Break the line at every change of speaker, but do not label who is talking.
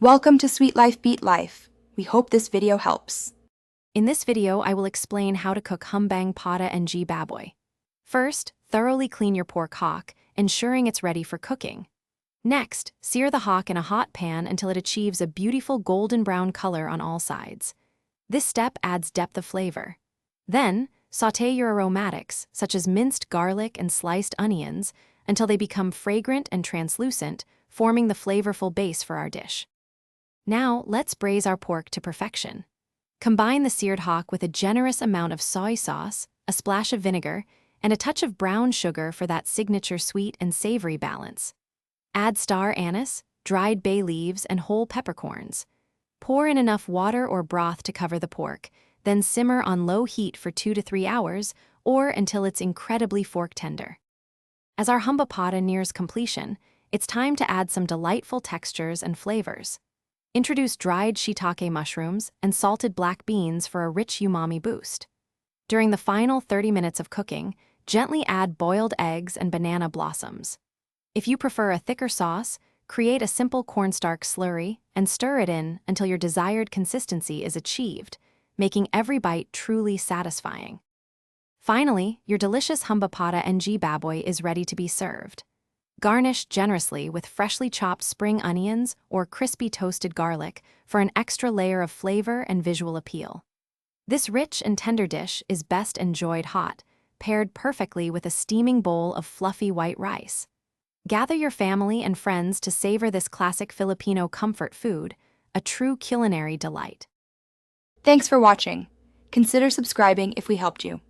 Welcome to Sweet Life Beat Life. We hope this video helps.
In this video, I will explain how to cook Humbang pata and baboy. First, thoroughly clean your pork hock, ensuring it's ready for cooking. Next, sear the hock in a hot pan until it achieves a beautiful golden brown color on all sides. This step adds depth of flavor. Then, sauté your aromatics, such as minced garlic and sliced onions, until they become fragrant and translucent, forming the flavorful base for our dish. Now, let's braise our pork to perfection. Combine the seared hock with a generous amount of soy sauce, a splash of vinegar, and a touch of brown sugar for that signature sweet and savory balance. Add star anise, dried bay leaves, and whole peppercorns. Pour in enough water or broth to cover the pork, then simmer on low heat for 2 to 3 hours, or until it's incredibly fork tender. As our humba pata nears completion, it's time to add some delightful textures and flavors. Introduce dried shiitake mushrooms and salted black beans for a rich umami boost. During the final 30 minutes of cooking, gently add boiled eggs and banana blossoms. If you prefer a thicker sauce, create a simple cornstarch slurry and stir it in until your desired consistency is achieved, making every bite truly satisfying. Finally, your delicious humba pata and baboy is ready to be served. Garnish generously with freshly chopped spring onions or crispy toasted garlic for an extra layer of flavor and visual appeal. This rich and tender dish is best enjoyed hot, paired perfectly with a steaming bowl of fluffy white rice. Gather your family and friends to savor this classic Filipino comfort food, a true culinary delight.
Thanks for watching. Consider subscribing if we helped you.